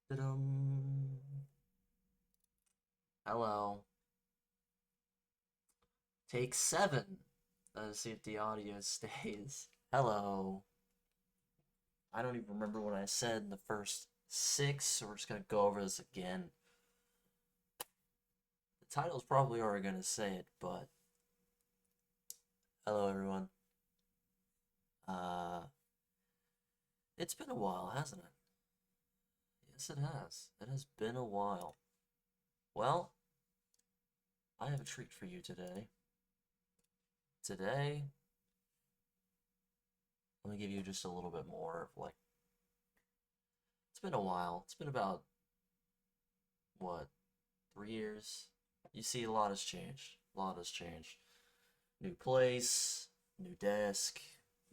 Ta-dum. Hello. Take 7. Let's see if the audio stays. Hello. I don't even remember what I said in the first 6, so we're just gonna go over this again. The title's probably already gonna say it, but hello everyone. Uh, it's been a while, hasn't it? Yes, it has. It has been a while. Well, I have a treat for you today. Today, let me give you just a little bit more of like, it's been a while. It's been about, what, 3 years? You see, a lot has changed. A lot has changed. New place, new desk,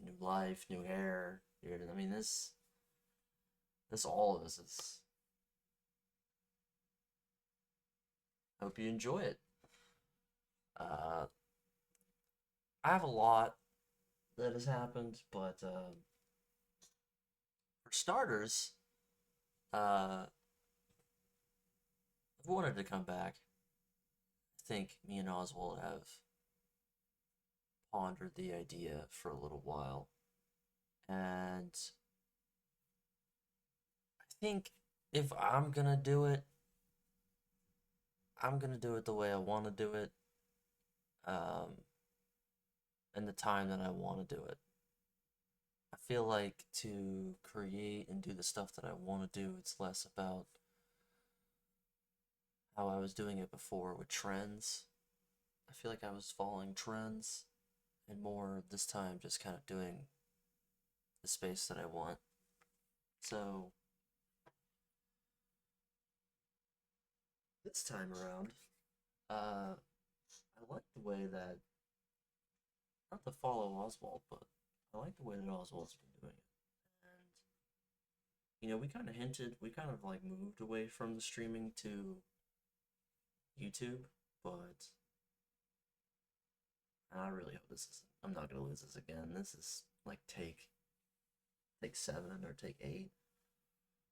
new life, new hair. I mean, this all of this is. I hope you enjoy it. Uh, I have a lot that has happened, but for starters, I've wanted to come back. I think me and Oswald have pondered the idea for a little while, and I think if I'm gonna do it, I'm gonna do it the way I want to do it, um, and the time that I want to do it. I feel like to create and do the stuff that I want to do, it's less about how I was doing it before with trends. I feel like I was following trends, and more this time just kind of doing the space that I want. So, this time around, I like the way that, not to follow Oswald, but I like the way that Oswald's been doing it. And, we kind of hinted, we kind of like moved away from the streaming to YouTube, but I really hope this isn't, I'm not gonna lose this again. This is like take 7 or take 8.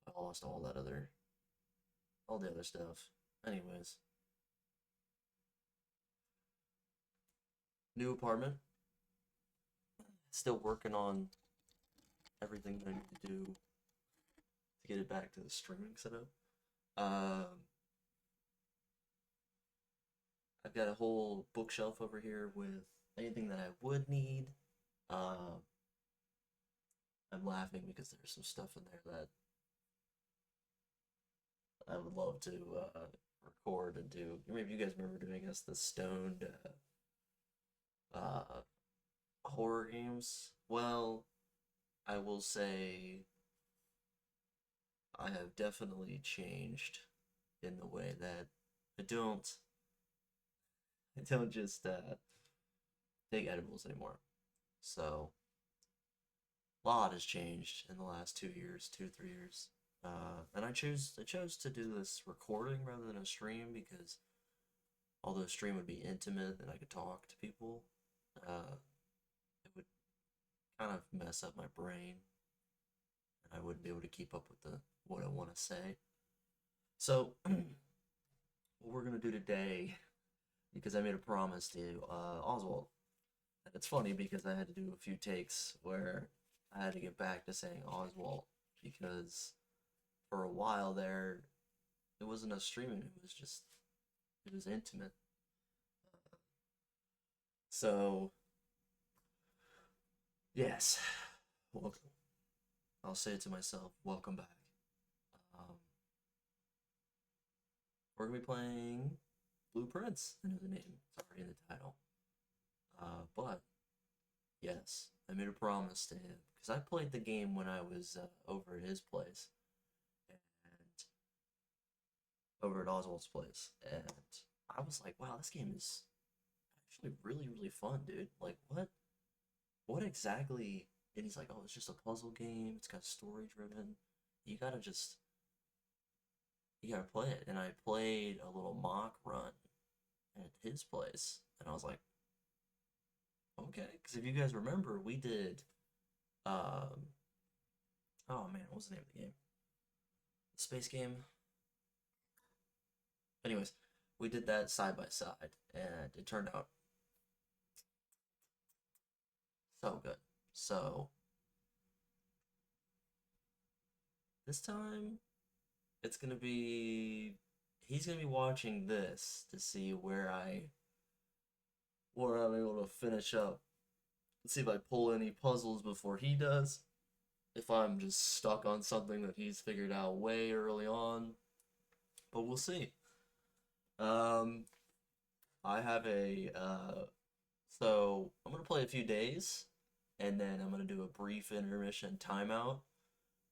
I lost all the other stuff. Anyways, new apartment. Still working on everything that I need to do to get it back to the streaming setup. Um, I've got a whole bookshelf over here with anything that I would need. Uh, I'm laughing because there's some stuff in there that I would love to record and do. Maybe you guys remember doing us the stoned uh, horror games. Well, I will say I have definitely changed in the way that I don't I don't just take edibles anymore. So a lot has changed in the last 2 years, 3 years. And I chose to do this recording rather than a stream because although a stream would be intimate and I could talk to people, it would kind of mess up my brain and I wouldn't be able to keep up with the what I want to say. So what we're gonna do today, because I made a promise to Oswald, and it's funny because I had to do a few takes where I had to get back to saying Oswald because for a while there it wasn't a streaming, it was intimate. So yes, welcome. I'll say it to myself, welcome back. Um, we're gonna be playing Blueprints. I know the name, it's already in the title. But yes, I made a promise to him because I played the game when I was over at his place and over at Oswald's place, and I was like, wow, this game is actually really really fun, dude. Like what exactly? And he's like, oh, it's just a puzzle game. It's got story driven. You gotta just you gotta play it. And I played a little mock run at his place, and I was like, okay, because if you guys remember, we did, um, oh man, what was the name of the game? space game. Anyways, we did that side by side, and it turned out so good. So this time, it's gonna be he's gonna be watching this to see where I'm able to finish up. Let's see if I pull any puzzles before he does. If I'm just stuck on something that he's figured out way early on, but we'll see. Um, I have so I'm gonna play a few days, and then I'm gonna do a brief intermission timeout,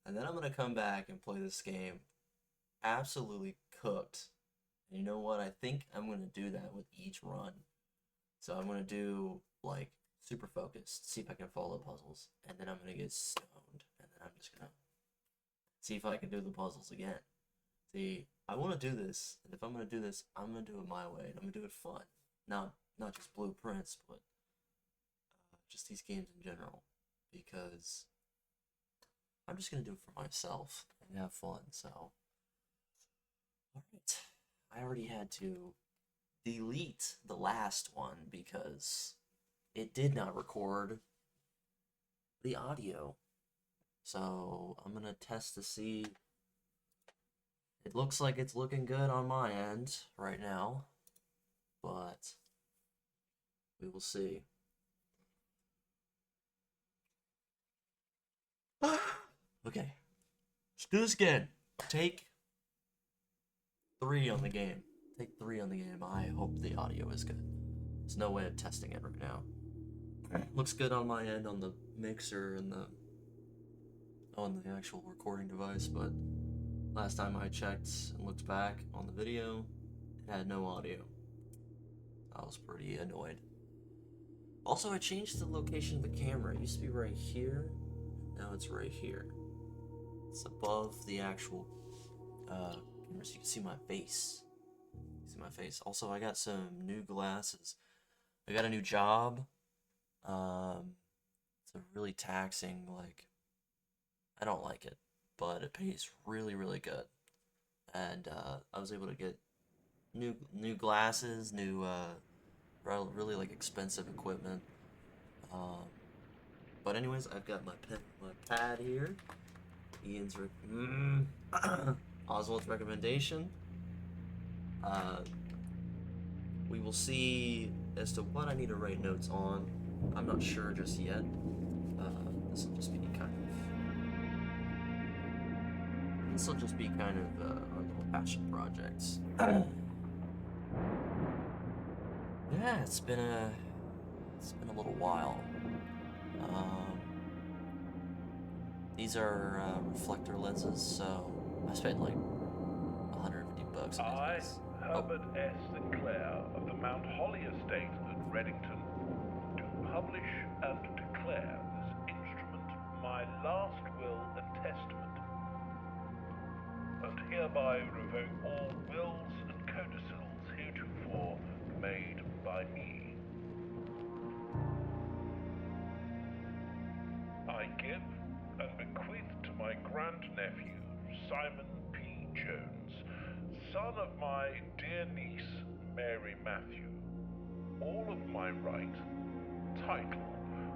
and then I'm gonna come back and play this game absolutely cooked. And you know what? I think I'm gonna do that with each run. So I'm gonna do like super focused, see if I can follow puzzles, and then I'm gonna get stoned, and then I'm just gonna see if I can do the puzzles again. See, I want to do this, and if I'm gonna do this, I'm gonna do it my way, and I'm gonna do it fun. Not just blueprints, but just these games in general, because I'm just gonna do it for myself and have fun. So, all right, I already had to delete the last one because it did not record the audio. So I'm gonna test to see. It looks like it's looking good on my end right now, but we will see. Okay, let's do this again. Take 3 on the game. Take 3 on the game. I hope the audio is good. There's no way of testing it right now. Looks good on my end on the mixer and on the actual recording device, but last time I checked and looked back on the video, it had no audio. I was pretty annoyed. Also, I changed the location of the camera. It used to be right here. Now it's right here. It's above the actual camera, so you can see my face. Also, I got some new glasses. I got a new job. It's a really taxing, like, I don't like it, but it pays really, really good. And I was able to get new glasses, new really like expensive equipment. But anyways, I've got my pad here. Ian's Oswald's recommendation. We will see as to what I need to write notes on. I'm not sure just yet. This will just be kind of our little passion projects. Yeah, it's been a little while. These are reflector lenses, so I spent like $150 on these. Herbert S. Sinclair of the Mount Holly Estate at Reddington, do publish and declare this instrument my last will and testament, and hereby revoke all wills and codicils heretofore made by me. I give and bequeath to my grandnephew, Simon P. Jones, son of my dear niece, Mary Matthew, all of my right, title,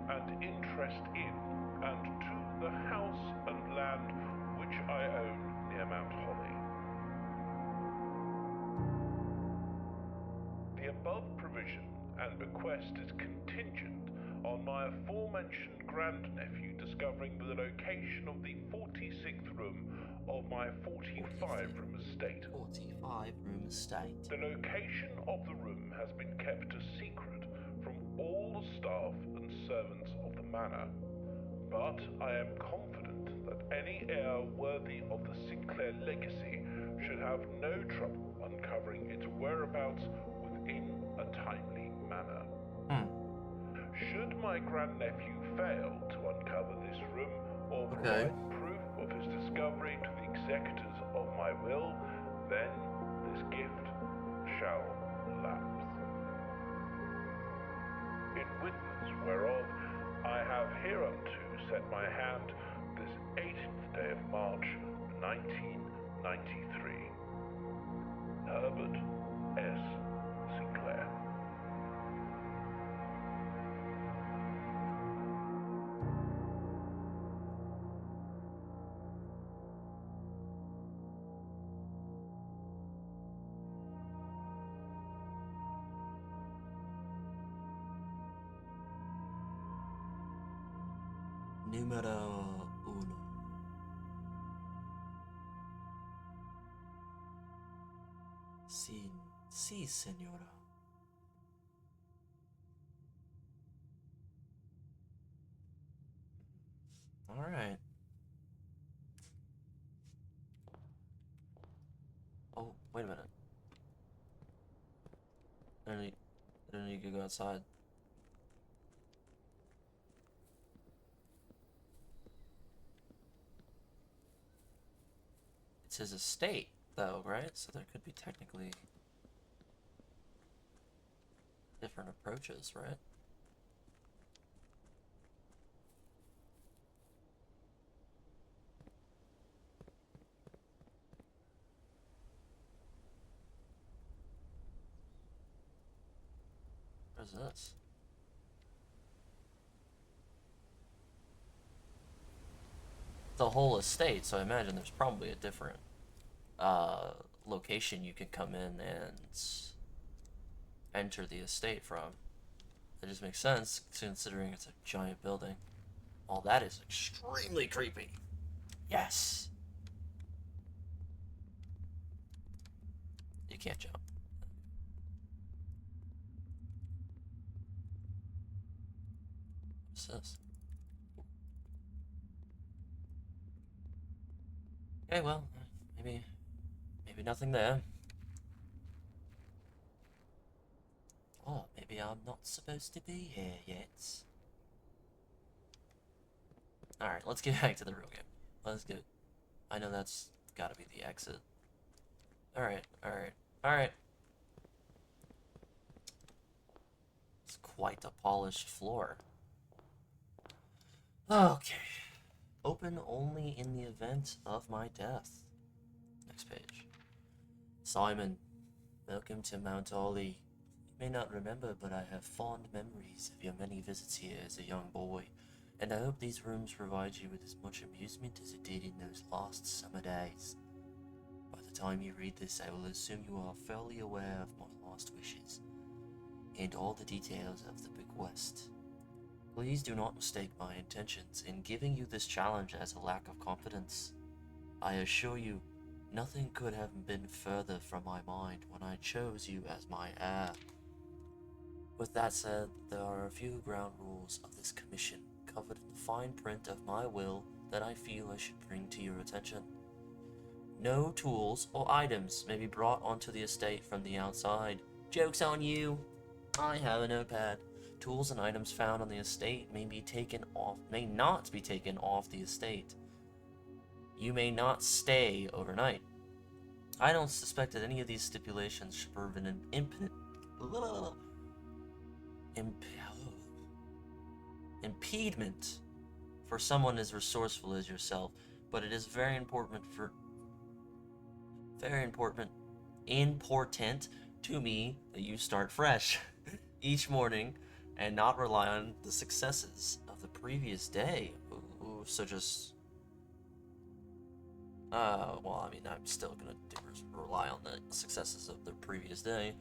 and interest in and to the house and land which I own near Mount Holly. The above provision and bequest is contingent on my aforementioned grandnephew discovering the location of the 46th room of my 45-room estate. 45-room estate. The location of the room has been kept a secret from all the staff and servants of the manor, but I am confident that any heir worthy of the Sinclair legacy should have no trouble uncovering its whereabouts within a timely manner. Should my grandnephew fail to uncover this room or provide proof of his discovery to the executors of my will, then this gift shall lapse. In witness whereof I have hereunto set my hand this 18th day of March, 19 93. Herbert S. Sinclair. Número uno. Sí, señora. All right. Oh, wait a minute. I don't need to go outside. It's his estate, though, right? So there could be technically different approaches, right? What is this? The whole estate, so I imagine there's probably a different location you can come in and enter the estate from. It just makes sense considering it's a giant building. All that is extremely creepy. Yes. You can't jump. What's this? Okay, well, maybe nothing there. Oh, maybe I'm not supposed to be here yet. Alright, let's get back to the real game. Let's get... I know that's gotta be the exit. Alright. It's quite a polished floor. Okay. Open only in the event of my death. Next page. Simon, welcome to Mount Ollie. You may not remember, but I have fond memories of your many visits here as a young boy, and I hope these rooms provide you with as much amusement as it did in those last summer days. By the time you read this, I will assume you are fairly aware of my last wishes, and all the details of the bequest. Please do not mistake my intentions in giving you this challenge as a lack of confidence. I assure you, nothing could have been further from my mind when I chose you as my heir. With that said, there are a few ground rules of this commission covered in the fine print of my will that I feel I should bring to your attention. No tools or items may be brought onto the estate from the outside. Joke's on you! I have a notepad. Tools and items found on the estate may not be taken off the estate. You may not stay overnight. I don't suspect that any of these stipulations should prove an impediment for someone as resourceful as yourself, but it is very important to me that you start fresh each morning and not rely on the successes of the previous day. So just well, I mean, I'm still gonna rely on the successes of the previous day.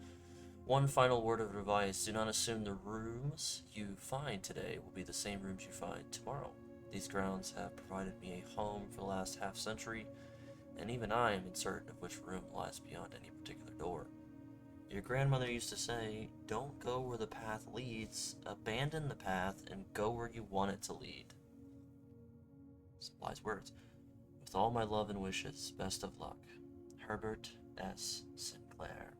One final word of advice: do not assume the rooms you find today will be the same rooms you find tomorrow. These grounds have provided me a home for the last half-century, and even I am uncertain of which room lies beyond any particular door. Your grandmother used to say, don't go where the path leads, abandon the path and go where you want it to lead. Some wise words. With all my love and wishes, best of luck. Herbert S. Sinclair.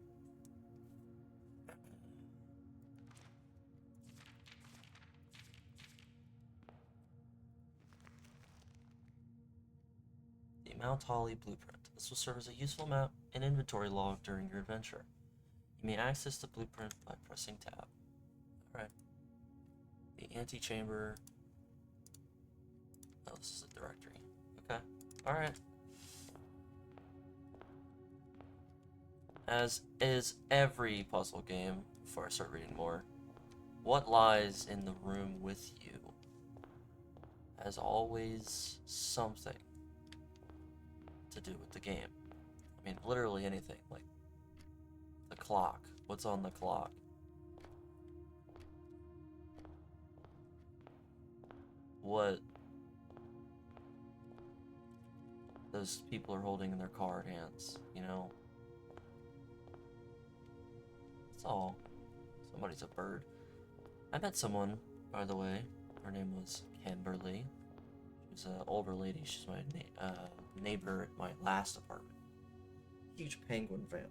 The Mount Holly Blueprint. This will serve as a useful map and inventory log during your adventure. You may access the blueprint by pressing tab. Alright. The antechamber. Oh, this is a directory. Okay. Alright. As is every puzzle game, before I start reading more, what lies in the room with you? As always, something to do with the game. I mean, literally anything, like the clock. What's on the clock? What those people are holding in their card hands, you know? That's all. Somebody's a bird. I met someone, by the way. Her name was Kimberly. She was an older lady. She's my neighbor at my last apartment. Huge Penguin fan.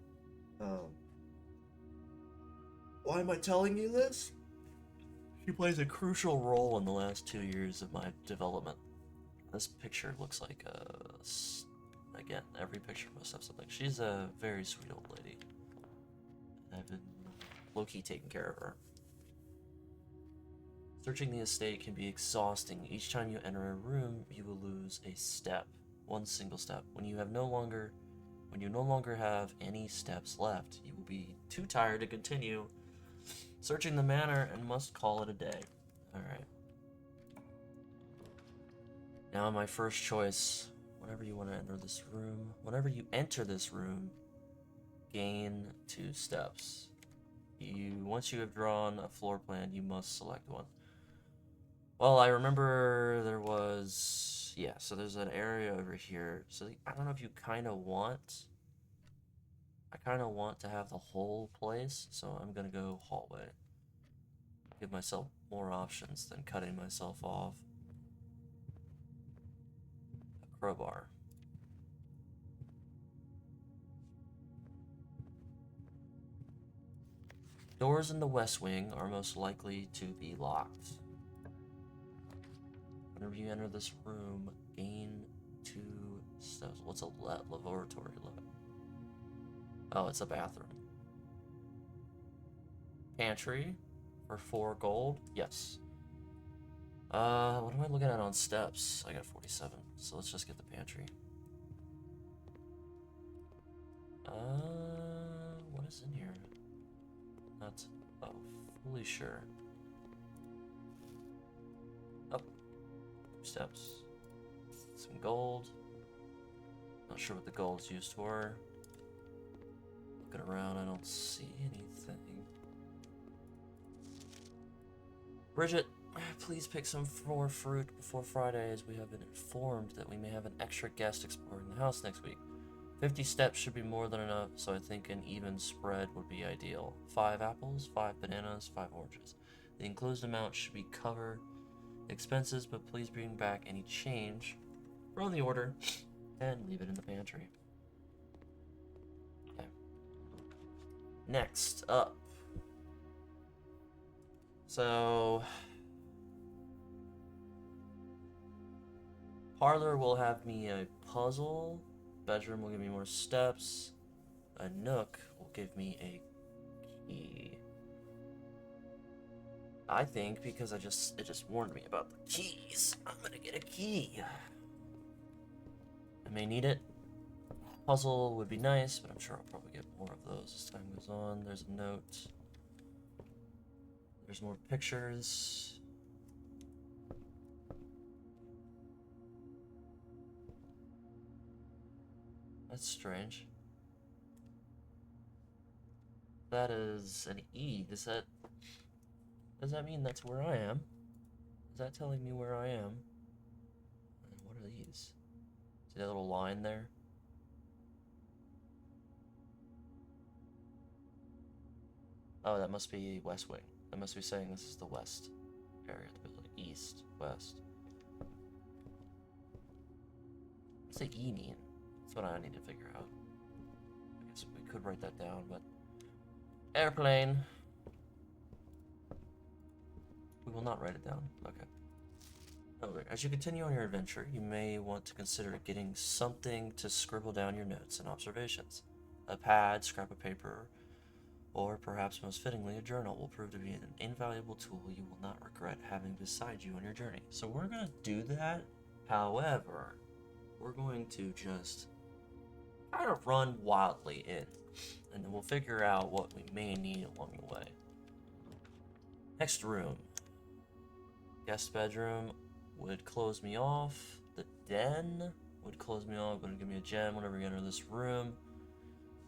Why am I telling you this? She plays a crucial role in the last 2 years of my development. This picture looks like again, every picture must have something. She's a very sweet old lady. I've been low-key taking care of her. Searching the estate can be exhausting. Each time you enter a room, you will lose a step. One single step. When you no longer have any steps left, you will be too tired to continue searching the manor and must call it a day. Alright. Now my first choice. Whenever you enter this room, gain 2 steps. Once you have drawn a floor plan, you must select one. Well, I remember there was, yeah, so there's an area over here. So I don't know if you kind of want, I kind of want to have the whole place, so I'm gonna go hallway. Give myself more options than cutting myself off. A crowbar. Doors in the west wing are most likely to be locked. Whenever you enter this room, gain 2 steps. What's a laboratory look? Oh, it's a bathroom. Pantry for 4 gold. Yes. What am I looking at on steps? I got 47, so let's just get the pantry. What is in here? Not fully sure. Oh, 2 steps. Some gold. Not sure what the gold's used for. Looking around, I don't see anything. Bridget, please pick some more fruit before Friday, as we have been informed that we may have an extra guest exploring the house next week. 50 steps should be more than enough, so I think an even spread would be ideal. 5 apples, 5 bananas, 5 oranges. The enclosed amount should be cover expenses, but please bring back any change from the order and leave it in the pantry. Okay. Next up. So, parlor will have me a puzzle. Bedroom will give me more steps. A nook will give me a key. I think because it just warned me about the keys, I'm gonna get a key. I may need it. Puzzle would be nice, but I'm sure I'll probably get more of those as time goes on. There's a note. There's more pictures. That's strange. That is an E. Does that mean that's where I am? Is that telling me where I am? And what are these? See that little line there? Oh, that must be West Wing. That must be saying this is the west area of the building. East, west. What's the E mean? That's what I need to figure out. I guess we could write that down, but... Airplane! We will not write it down. Okay. Okay. As you continue on your adventure, you may want to consider getting something to scribble down your notes and observations. A pad, scrap of paper, or perhaps most fittingly, a journal will prove to be an invaluable tool you will not regret having beside you on your journey. So we're going to do that. However, we're going to just kind of run wildly in, and then we'll figure out what we may need along the way. Next room. Guest bedroom would close me off. The den would close me off. Going to give me a gem whenever you enter this room.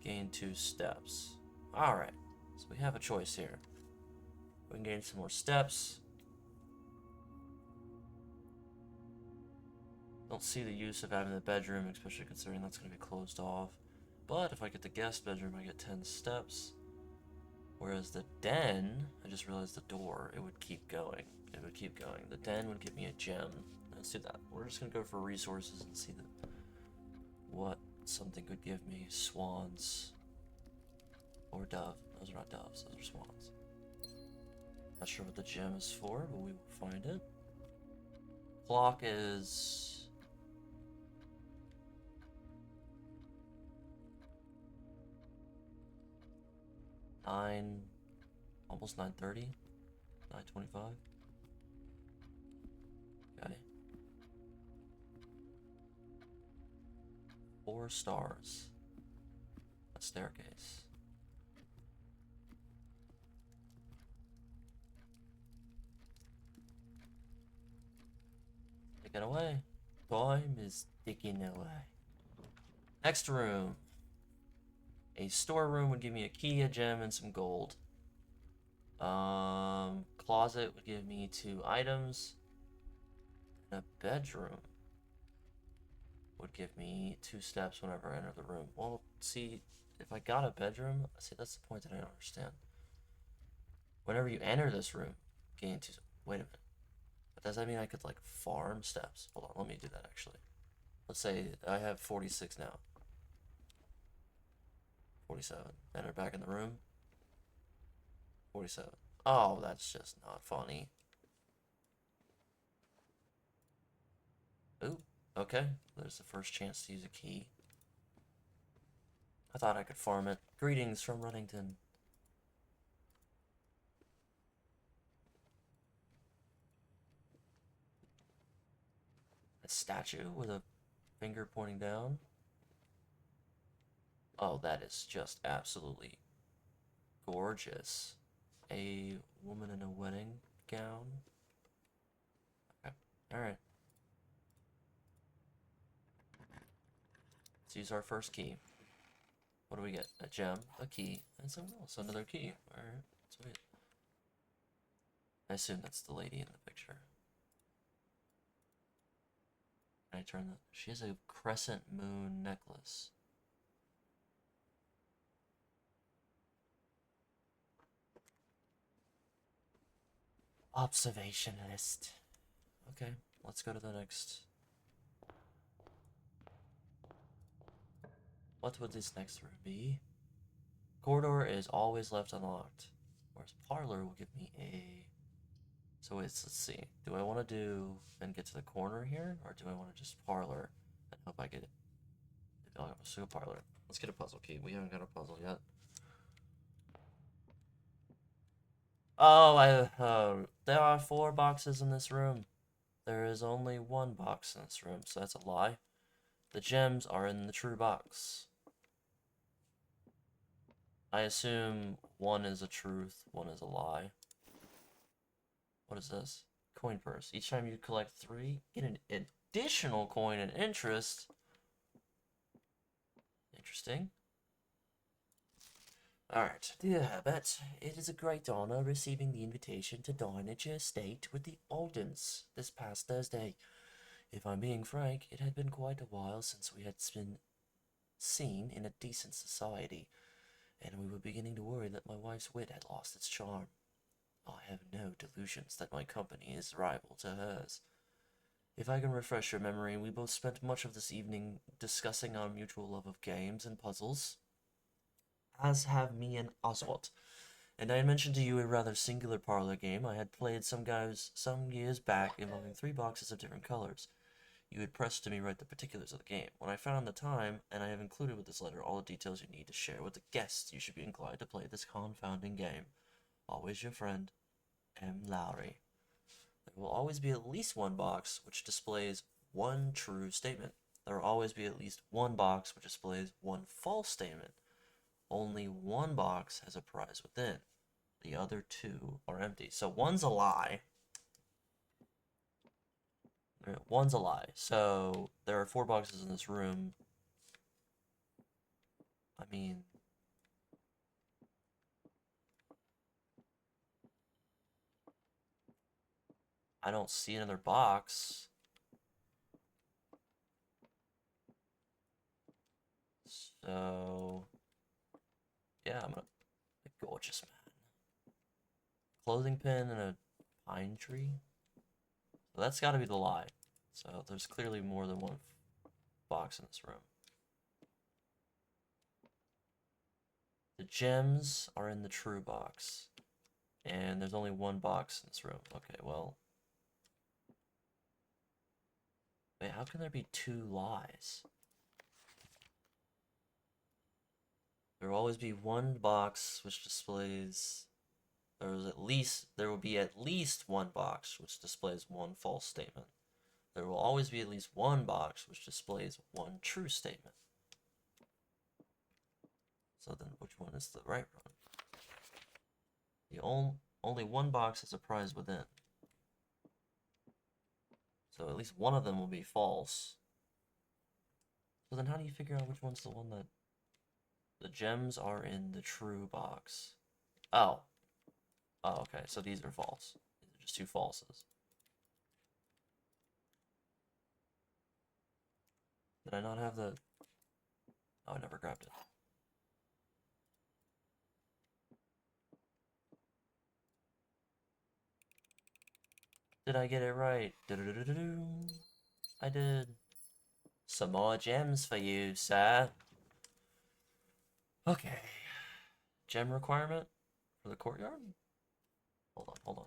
Gain 2 steps. Alright, so we have a choice here. We can gain some more steps. Don't see the use of having the bedroom, especially considering that's going to be closed off. But if I get the guest bedroom, I get 10 steps. Whereas the den, I just realized the door, it would keep going. It would keep going. The den would give me a gem. Let's do that. We're just going to go for resources and see what something could give me. Swans. Or dove. Those are not doves, those are swans. Not sure what the gem is for, but we will find it. Clock is... almost 9:30, 9:25. Okay. 4 stars. A staircase. Ticking away. Time is ticking away. Next room. A storeroom would give me a key, a gem, and some gold. Closet would give me 2 items. And a bedroom would give me 2 steps whenever I enter the room. Well, see, if I got a bedroom, see, that's the point that I don't understand. Whenever you enter this room, gain 2. Wait a minute. But does that mean I could, like, farm steps? Hold on, let me do that, actually. Let's say I have 46 now. 47. Enter back in the room. 47. Oh, that's just not funny. Ooh, okay. There's the first chance to use a key. I thought I could farm it. Greetings from Runnington. A statue with a finger pointing down. Oh, that is just absolutely gorgeous. A woman in a wedding gown. Okay, alright. Let's use our first key. What do we get? A gem, a key, and something else. Another key. Alright, sweet. I assume that's the lady in the picture. Can I turn that? She has a crescent moon necklace. Observation list. Okay, let's go to the next. What would this next room be? Corridor is always left unlocked. Whereas parlor will give me a... So let's see. Do I want to do and get to the corner here? Or do I want to just parlor and hope I get it? Let's go parlor. Let's get a puzzle key. We haven't got a puzzle yet. Oh, there are 4 boxes in this room. There is only 1 box in this room, so that's a lie. The gems are in the true box. I assume 1 is a truth, 1 is a lie. What is this? Coin purse. Each time you collect 3, get an additional coin and interest. Interesting. Alright, dear Herbert, it is a great honor receiving the invitation to dine at your estate with the Aldens this past Thursday. If I'm being frank, it had been quite a while since we had been seen in a decent society, and we were beginning to worry that my wife's wit had lost its charm. I have no delusions that my company is rival to hers. If I can refresh your memory, we both spent much of this evening discussing our mutual love of games and puzzles, as have me and Oswald. And I had mentioned to you a rather singular parlor game I had played some years back involving 3 boxes of different colors. You had pressed to me write the particulars of the game. When I found the time, and I have included with this letter all the details you need to share with the guests, you should be inclined to play this confounding game. Always your friend, M. Lowry. There will always be at least 1 box which displays 1 true statement. there will always be at least one box which displays one false statement. Only one box has a prize within. The other two are empty. So one's a lie. One's a lie. So there are 4 boxes in this room. I mean, I don't see another box. So, yeah, I'm gonna. Gorgeous, man. Clothing pin and a pine tree? So that's gotta be the lie. So there's clearly more than one box in this room. The gems are in the true box. And there's only one box in this room. Okay, well. Wait, how can there be 2 lies? There will always be one box which displays. There will be at least one box which displays one false statement. There will always be at least one box which displays one true statement. So then which one is the right one? Only one box has a prize within. So at least one of them will be false. So then how do you figure out which one's the one that... The gems are in the true box. Oh. Oh, okay, so these are false. These are just 2 falses. Did I not have the... Oh, I never grabbed it. Did I get it right? I did. Some more gems for you, sir. Okay. Gem requirement for the courtyard? Hold on.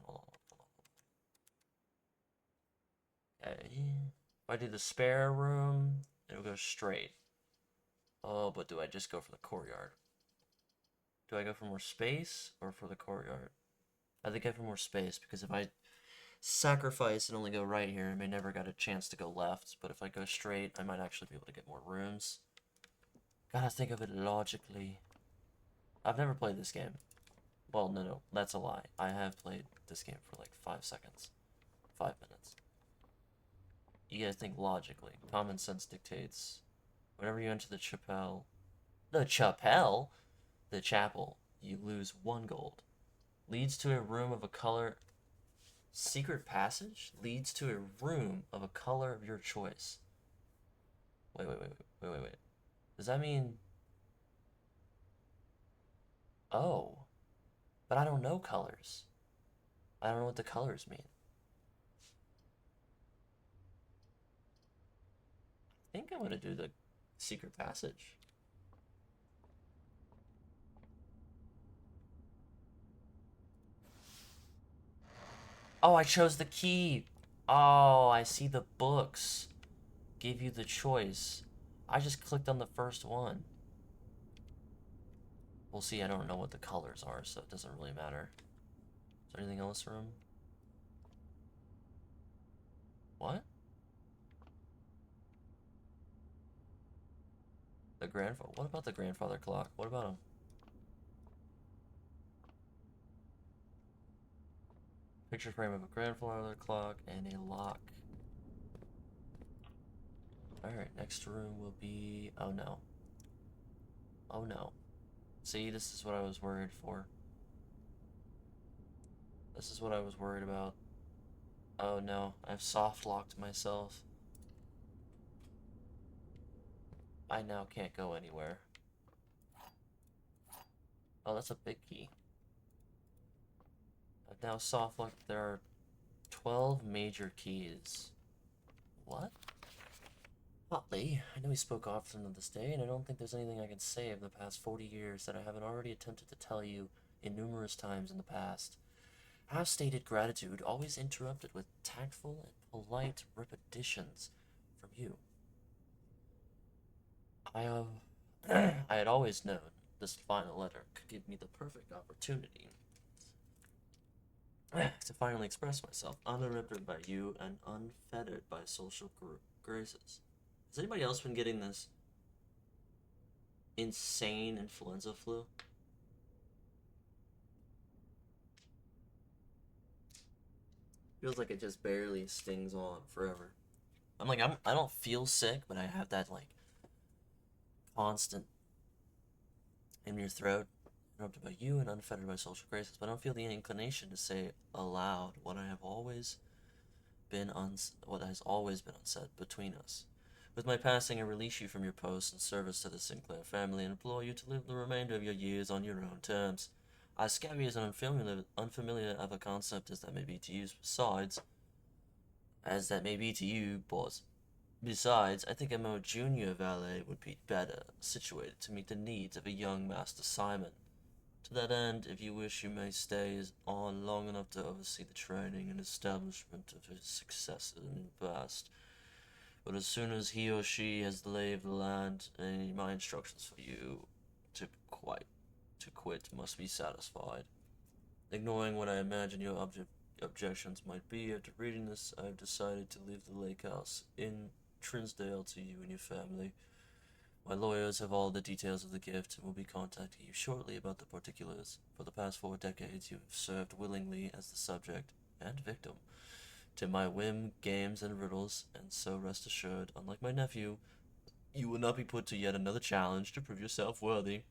Okay. If I do the spare room, it'll go straight. Oh, but do I just go for the courtyard? Do I go for more space or for the courtyard? I think I go for more space, because if I sacrifice and only go right here, I may never get a chance to go left, but if I go straight, I might actually be able to get more rooms. Gotta think of it logically. I've never played this game. Well, no, that's a lie. I have played this game for like 5 seconds. 5 minutes. You gotta think logically. Common sense dictates. Whenever you enter the chapel, you lose 1 gold. Leads to a room of a color. Secret passage leads to a room of a color of your choice. Wait. Does that mean... Oh. But I don't know colors. I don't know what the colors mean. I think I'm gonna do the secret passage. Oh, I chose the key. Oh, I see the books. Give you the choice. I just clicked on the first one. We'll see, I don't know what the colors are, so it doesn't really matter. Is there anything else in this room? What? What about the grandfather clock? What about him? Picture frame of a grandfather clock and a lock. Alright, next room will be... Oh no. Oh no. See, this is what I was worried for. This is what I was worried about. Oh no, I've soft locked myself. I now can't go anywhere. Oh, that's a big key. I've now soft locked. There are 12 major keys. What? Oddly, I know we spoke often of this day, and I don't think there's anything I can say of the past 40 years that I haven't already attempted to tell you in numerous times in the past. I've stated gratitude, always interrupted with tactful and polite repetitions from you. I had always known this final letter could give me the perfect opportunity to finally express myself, uninterrupted by you and unfettered by social graces. Has anybody else been getting this insane influenza flu? Feels like it just barely stings on forever. I don't feel sick, but I have that like constant in your throat, interrupted by you and unfettered by social graces. But I don't feel the inclination to say aloud what what has always been unsaid between us. With my passing, I release you from your post and service to the Sinclair family and implore you to live the remainder of your years on your own terms. As scabby as unfamiliar of a concept as that may be to you, boys. Besides, I think a more junior valet would be better situated to meet the needs of a young Master Simon. To that end, if you wish, you may stay on long enough to oversee the training and establishment of his successor in the past. But as soon as he or she has laid the land, my instructions for you to quit must be satisfied. Ignoring what I imagine your objections might be, after reading this, I have decided to leave the lake house in Trinsdale to you and your family. My lawyers have all the details of the gift and will be contacting you shortly about the particulars. For the past 4 decades, you have served willingly as the subject and victim to my whim, games, and riddles, and so rest assured, unlike my nephew, you will not be put to yet another challenge to prove yourself worthy.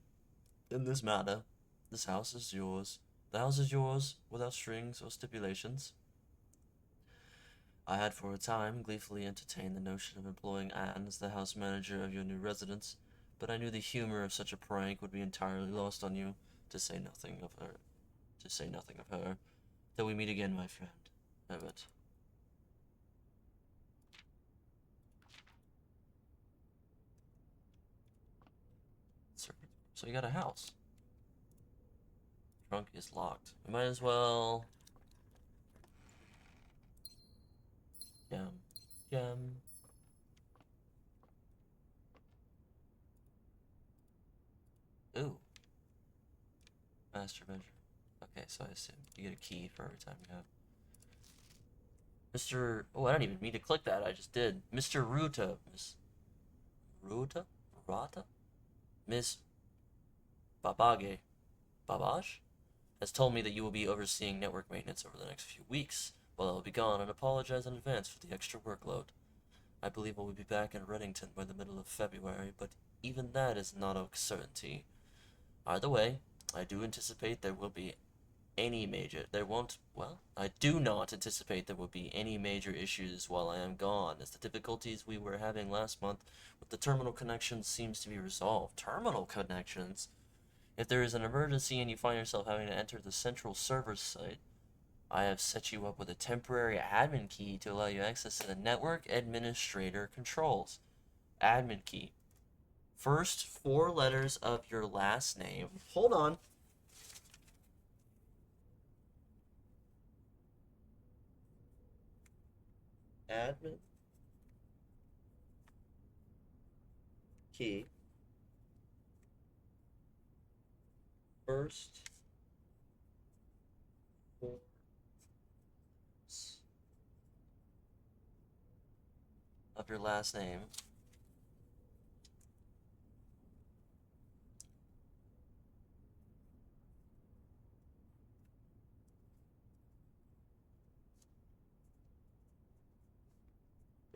In this matter, this house is yours. The house is yours, without strings or stipulations. I had for a time gleefully entertained the notion of employing Anne as the house manager of your new residence, but I knew the humor of such a prank would be entirely lost on you, to say nothing of her. Till we meet again, my friend. Herbert. So you got a house. Trunk is locked. We might as well... Gem. Ooh. Master measure. Okay, so I assume you get a key for every time you have. Mr. Oh, I don't even mean to click that. I just did. Mr. Ruta. Miss Ruta? Rata? Miss Babage. Babage? Has told me that you will be overseeing network maintenance over the next few weeks while I will be gone, and apologize in advance for the extra workload. I believe I will be back in Reddington by the middle of February, but even that is not a certainty. Either way, I do anticipate there will be any major... I do not anticipate there will be any major issues while I am gone, as the difficulties we were having last month with the terminal connections seems to be resolved. Terminal connections? If there is an emergency and you find yourself having to enter the central server site, I have set you up with a temporary admin key to allow you access to the network administrator controls. Admin key. First 4 letters of your last name. Hold on. Admin key. First 4 of your last name.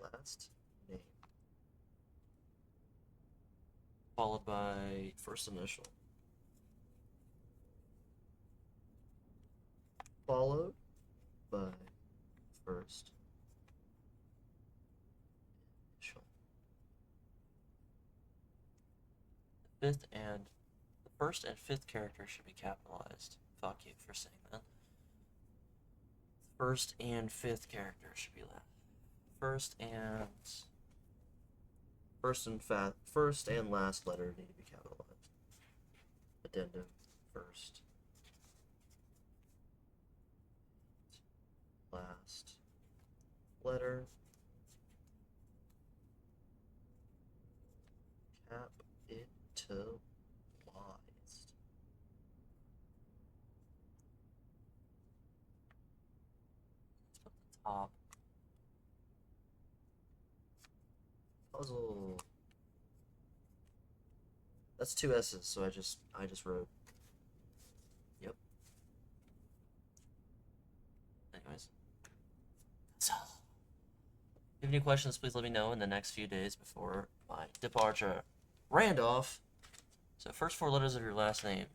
Last name. Followed by first initial. Followed by first initial. The first and fifth character should be capitalized. Fuck you for saying that. First and fifth character should be last. First and last letter need to be capitalized. Addendum. First. Last letter. Capitalized. Top Puzzle. That's two S's, so I just wrote. Yep. Anyways. So, if you have any questions, please let me know in the next few days before my departure. Randolph. So first four letters of your last name.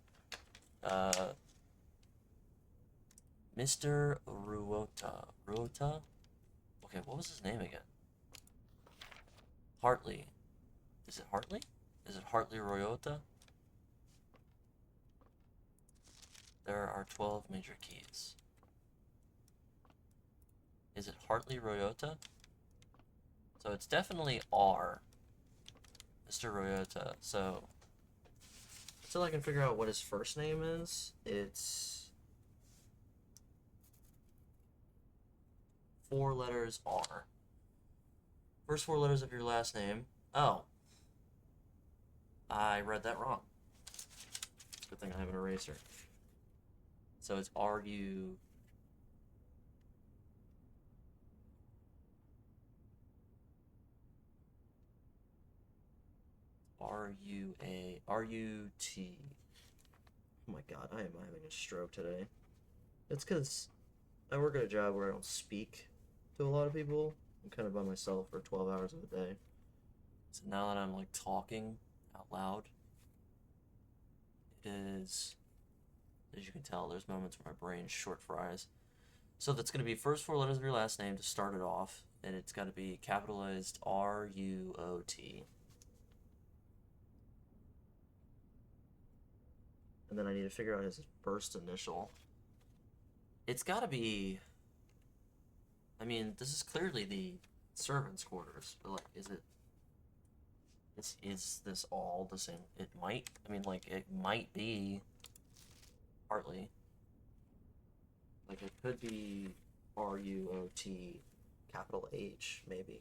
Mr. Ruota. Ruota? Okay, what was his name again? Hartley. Is it Hartley? Is it Hartley Royota? There are 12 major keys. Is it Hartley Royota? So it's definitely R. Mr. Royota. So until I can figure out what his first name is, it's 4 letters R. First 4 letters of your last name. Oh. I read that wrong. Good thing I have an eraser. So it's R-U... R-U-A... R-U-T... Oh my god, I am having a stroke today. It's because I work at a job where I don't speak to a lot of people. I'm kind of by myself for 12 hours of the day. So now that I'm like talking out loud, it is, as you can tell, there's moments where my brain short fries. So that's going to be first 4 letters of your last name to start it off, and it's got to be capitalized R-U-O-T. And then I need to figure out his first initial. It's got to be... I mean, this is clearly the servants' quarters, but, like, is it... Is this all the same? It might. I mean, like, it might be... Partly. Like, it could be R-U-O-T, capital H, maybe.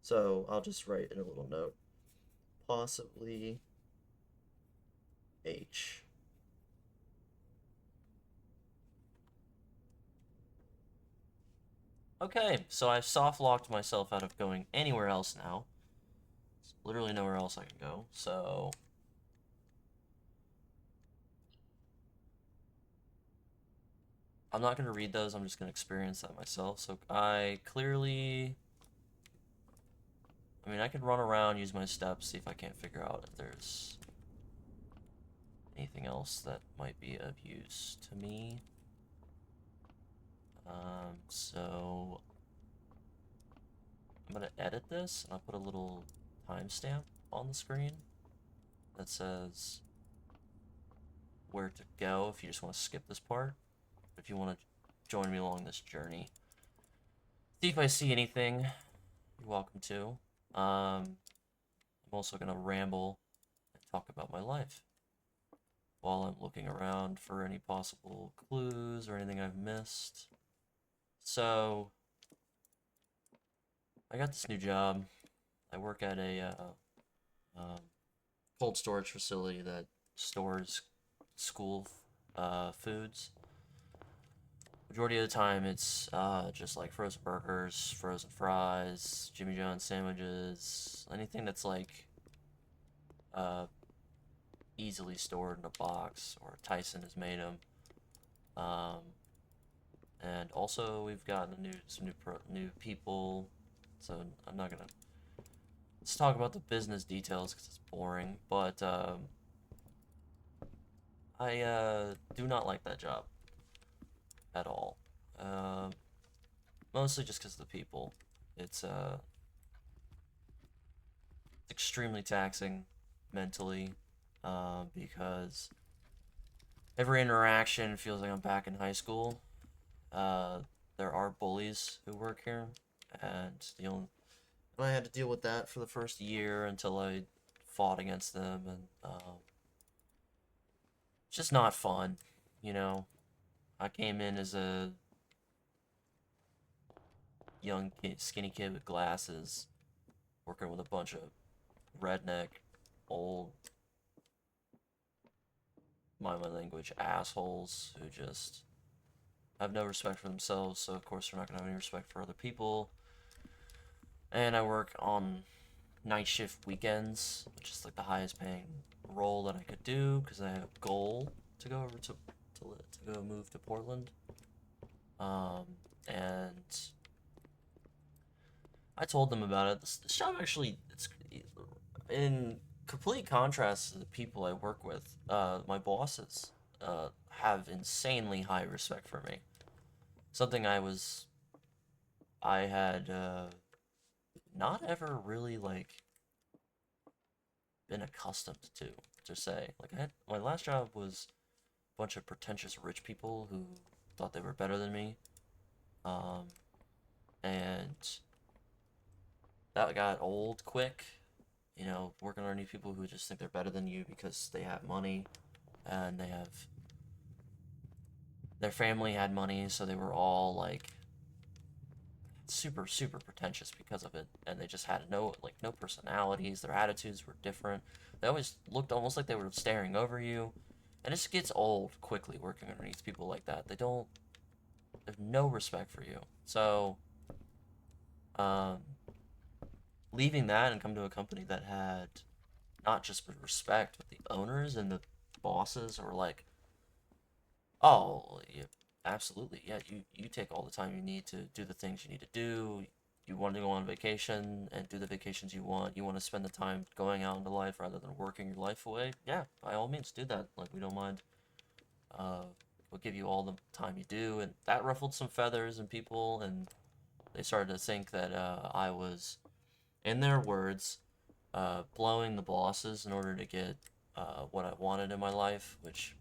So, I'll just write in a little note. Possibly... H. Okay, so I've soft-locked myself out of going anywhere else now. There's literally nowhere else I can go, so... I'm not going to read those, I'm just going to experience that myself. So I clearly... I mean, I can run around, use my steps, see if I can't figure out if there's anything else that might be of use to me. So I'm gonna edit this, and I'll put a little timestamp on the screen that says where to go if you just want to skip this part. If you want to join me along this journey. See if I see anything, you're welcome to. I'm also gonna ramble and talk about my life while I'm looking around for any possible clues or anything I've missed. So, I got this new job. I work at a cold storage facility that stores school foods. Majority of the time, it's just like frozen burgers, frozen fries, Jimmy John's sandwiches, anything that's like easily stored in a box, or Tyson has made them. And also we've gotten some new people, so I'm not gonna let's talk about the business details because it's boring. But I do not like that job at all. Mostly just because of the people. It's extremely taxing mentally, because every interaction feels like I'm back in high school. There are bullies who work here, and I had to deal with that for the first year until I fought against them, and it's just not fun, you know. I came in as a young kid, skinny kid with glasses, working with a bunch of redneck, old, mind my language, assholes who just have no respect for themselves, so of course they're not going to have any respect for other people. and I work on night shift weekends, which is like the highest paying role that I could do because I have a goal to go over to go move to Portland. Um, and I told them about it. This job actually, it's in complete contrast to the people I work with. My bosses have insanely high respect for me. Something I had not ever really like been accustomed to say. Like I had my last job was a bunch of pretentious rich people who thought they were better than me. Um, and that got old quick. You know, working underneath people who just think they're better than you because they have money and their family had money, so they were all like super pretentious because of it, and they just had no personalities. Their attitudes were different. They always looked almost like they were staring over you, and it just gets old quickly working underneath people like that. They have no respect for you. So um, leaving that and come to a company that had not just respect, but the owners and the bosses were like, oh, yeah, absolutely. Yeah, you take all the time you need to do the things you need to do. You want to go on vacation and do the vacations you want. You want to spend the time going out into life rather than working your life away. Yeah, by all means, do that. Like, we don't mind. Uh, we'll give you all the time you do. And that ruffled some feathers in people, and they started to think that I was, in their words, blowing the bosses in order to get what I wanted in my life, which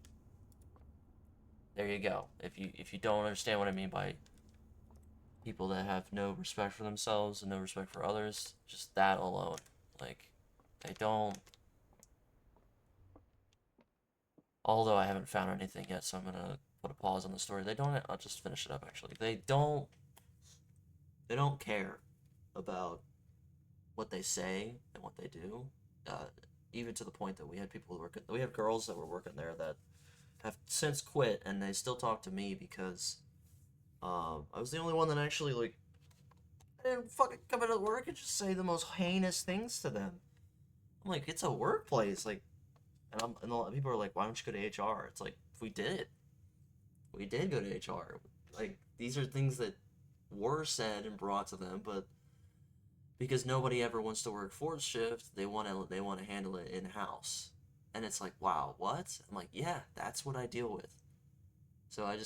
there you go. If you don't understand what I mean by people that have no respect for themselves and no respect for others, just that alone, like they don't. Although I haven't found anything yet, so I'm gonna put a pause on the story. They don't. I'll just finish it up. Actually, they don't. They don't care about what they say and what they do. Uh, Even to the point that we had people working. We have girls that were working there that have since quit, and they still talk to me because I was the only one that actually like I didn't fucking come into work and just say the most heinous things to them. I'm like, it's a workplace, like, and a lot of people are like, why don't you go to HR? It's like, we did go to HR. Like, these are things that were said and brought to them, but because nobody ever wants to work fourth shift, they want to handle it in house, and it's like, wow, what? I'm like, yeah, that's what I deal with. So I just